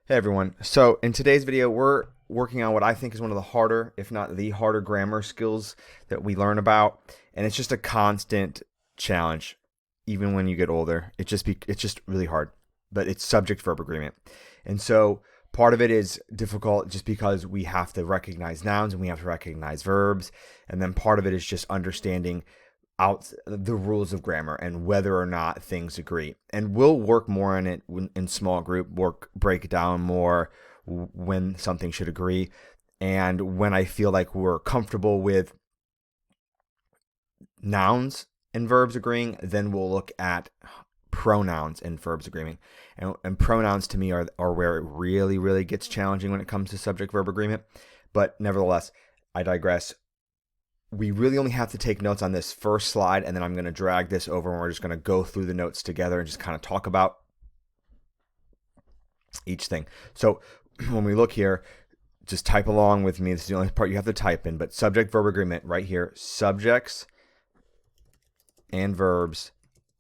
Hey everyone. So in today's video, we're working on what I think is one of the harder, if not the harder grammar skills that we learn about. And it's just a constant challenge, even when you get older. It's just really hard, but it's subject-verb agreement. And so part of it is difficult just because we have to recognize nouns and we have to recognize verbs. And then part of it is just understanding out the rules of grammar and whether or not things agree. And we'll work more on it in small group, break it down more when something should agree. And when I feel like we're comfortable with nouns and verbs agreeing, then we'll look at pronouns and verbs agreeing. And pronouns to me are where it really, really gets challenging when it comes to subject-verb agreement. But nevertheless, I digress. We really only have to take notes on this first slide, and then I'm going to drag this over and we're just going to go through the notes together and just kind of talk about each thing. So when we look here, just type along with me. This is the only part you have to type in, but subject-verb agreement right here. Subjects and verbs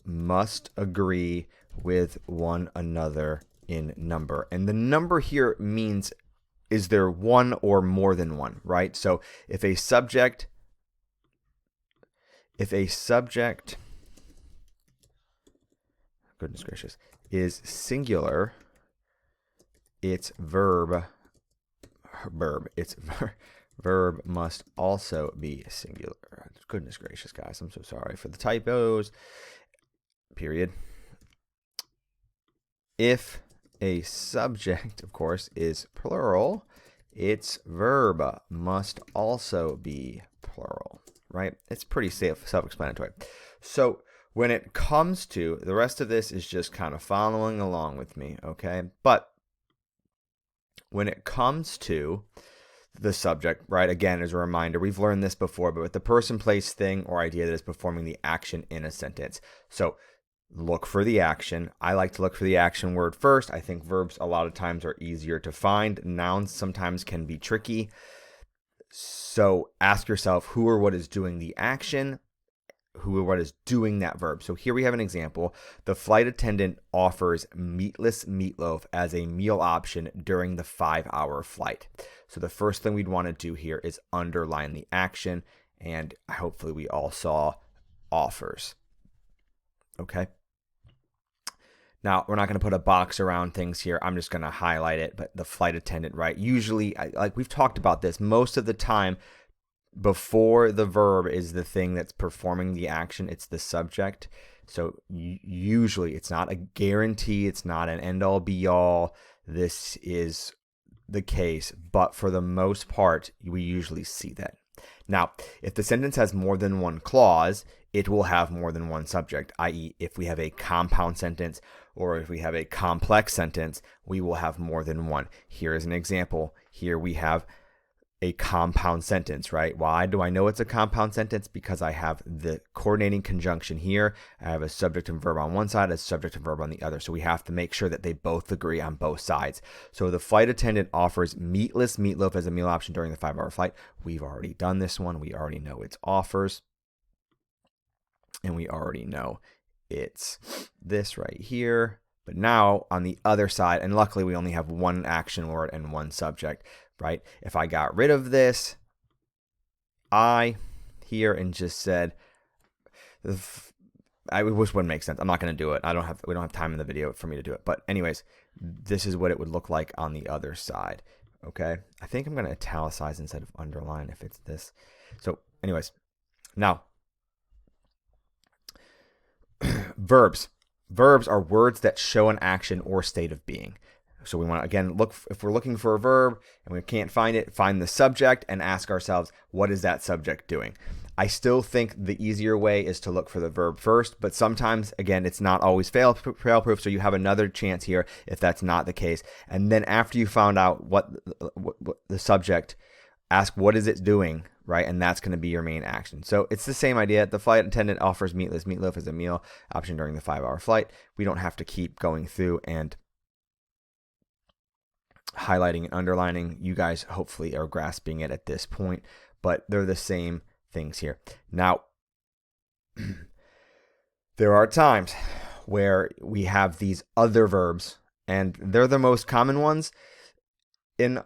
must agree with one another in number. And the number here means, is there one or more than one, right? So if a subject, goodness gracious, is singular, its verb must also be singular. Goodness gracious, guys, I'm so sorry for the typos. Period. If a subject, of course, is plural, its verb must also be plural. Right? It's pretty self-explanatory. So when it comes to, the rest of this is just kind of following along with me, okay? But when it comes to the subject, right, again, as a reminder, we've learned this before, but with the person, place, thing, or idea that is performing the action in a sentence. So look for the action. I like to look for the action word first. I think verbs a lot of times are easier to find. Nouns sometimes can be tricky. So ask yourself who or what is doing the action, who or what is doing that verb. So here we have an example. The flight attendant offers meatless meatloaf as a meal option during the 5-hour flight. So the first thing we'd want to do here is underline the action, and hopefully we all saw offers. Okay. Now, we're not going to put a box around things here. I'm just going to highlight it. But the flight attendant, right? Usually, like we've talked about this, most of the time before the verb is the thing that's performing the action. It's the subject. So usually it's not a guarantee. It's not an end-all be-all. This is the case. But for the most part, we usually see that. Now, if the sentence has more than one clause, it will have more than one subject, i.e., if we have a compound sentence or if we have a complex sentence, we will have more than one. Here is an example. Here we have a compound sentence, right? Why do I know it's a compound sentence? Because I have the coordinating conjunction here. I have a subject and verb on one side, a subject and verb on the other. So we have to make sure that they both agree on both sides. So the flight attendant offers meatless meatloaf as a meal option during the 5-hour flight. We've already done this one. We already know it's offers. And we already know it's this right here. But now on the other side, and luckily we only have one action word and one subject, right? If I got rid of this I here and just said, which wouldn't make sense. I'm not going to do it. We don't have time in the video for me to do it. But anyways, this is what it would look like on the other side. Okay. I think I'm going to italicize instead of underline if it's this. So anyways, now verbs. Verbs are words that show an action or state of being. So we want to, again, if we're looking for a verb and we can't find it, find the subject and ask ourselves, what is that subject doing? I still think the easier way is to look for the verb first, but sometimes, again, it's not always fail-proof, so you have another chance here if that's not the case. And then after you found out what the subject, ask what is it doing, right? And that's going to be your main action. So it's the same idea. The flight attendant offers meatless meatloaf as a meal option during the 5-hour flight. We don't have to keep going through and highlighting and underlining. You guys hopefully are grasping it at this point, but they're the same things here. Now, there are times where we have these other verbs and they're the most common ones. And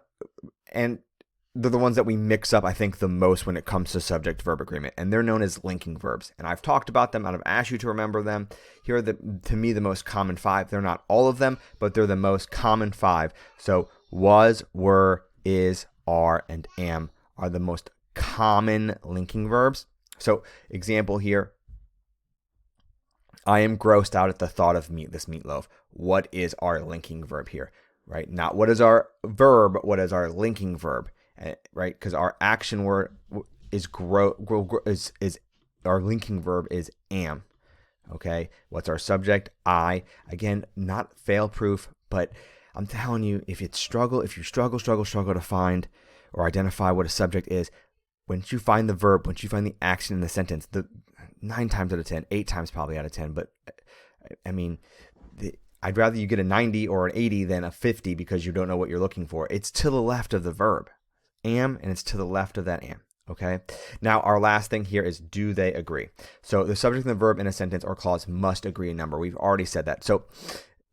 they're the ones that we mix up, I think, the most when it comes to subject-verb agreement, and they're known as linking verbs. And I've talked about them, and I've asked you to remember them. Here are, to me, the most common 5. They're not all of them, but they're the most common 5. So was, were, is, are, and am are the most common linking verbs. So example here, I am grossed out at the thought of this meatloaf. What is our linking verb here? Right? Not what is our verb, what is our linking verb? Right? Because our action word is our linking verb is am. Okay? What's our subject? I. Again, not fail proof, but I'm telling you, if you struggle to find or identify what a subject is, once you find the verb, once you find the action in the sentence, 9 times out of 10, 8 times probably out of 10, but I mean, I'd rather you get a 90 or an 80 than a 50 because you don't know what you're looking for. It's to the left of the verb, am, and it's to the left of that am. Okay. Now, our last thing here is, do they agree? So the subject and the verb in a sentence or clause must agree in number. We've already said that. So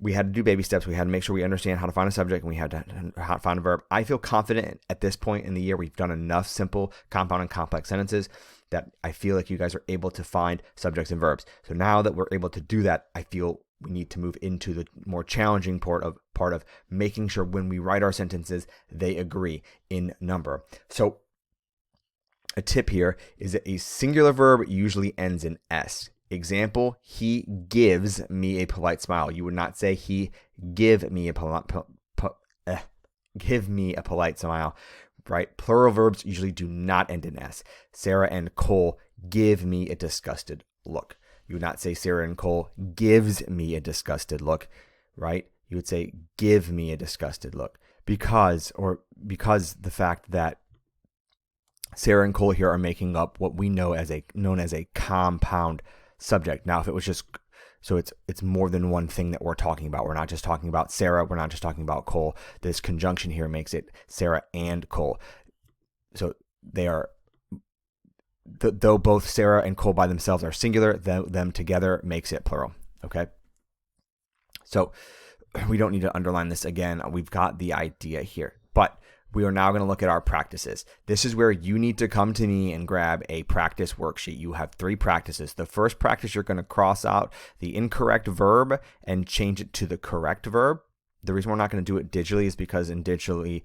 we had to do baby steps. We had to make sure we understand how to find a subject, and we had to how to find a verb. I feel confident at this point in the year we've done enough simple, compound, and complex sentences that I feel like you guys are able to find subjects and verbs. So now that we're able to do that, I feel we need to move into the more challenging part of making sure when we write our sentences, they agree in number. So a tip here is that a singular verb usually ends in S. Example, he gives me a polite smile. You would not say he give me a polite smile, right? Plural verbs usually do not end in S. Sarah and Cole give me a disgusted look. You would not say Sarah and Cole gives me a disgusted look, right? You would say give me a disgusted look because the fact that Sarah and Cole here are making up what we know as known as a compound subject. Now, if it was just, so it's more than one thing that we're talking about. We're not just talking about Sarah. We're not just talking about Cole. This conjunction here makes it Sarah and Cole. So they are, though both Sarah and Cole by themselves are singular, them together makes it plural. Okay. So we don't need to underline this again. We've got the idea here, but we are now going to look at our practices. This is where you need to come to me and grab a practice worksheet. You have 3 practices. The first practice, you're going to cross out the incorrect verb and change it to the correct verb. The reason we're not going to do it digitally is because in digitally,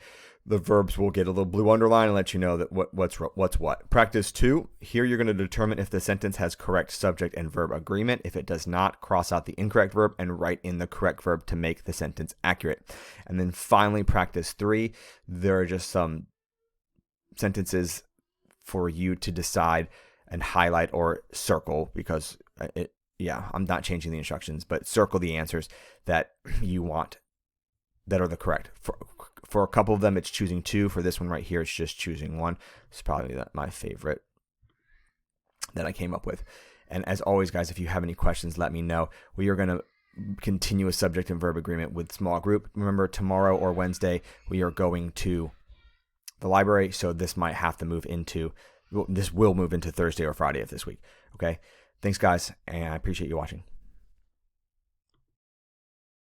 the verbs will get a little blue underline and let you know that what's what. Practice 2, here you're going to determine if the sentence has correct subject and verb agreement. If it does not, cross out the incorrect verb and write in the correct verb to make the sentence accurate. And then finally, practice 3, there are just some sentences for you to decide and highlight or circle because I'm not changing the instructions, but circle the answers that you want that are the correct. For a couple of them, it's choosing 2. For this one right here, it's just choosing 1. It's probably my favorite that I came up with. And as always, guys, if you have any questions, let me know. We are going to continue a subject and verb agreement with small group. Remember, tomorrow or Wednesday, we are going to the library, so this might have to move into, this will move into Thursday or Friday of this week. Okay? Thanks, guys, and I appreciate you watching.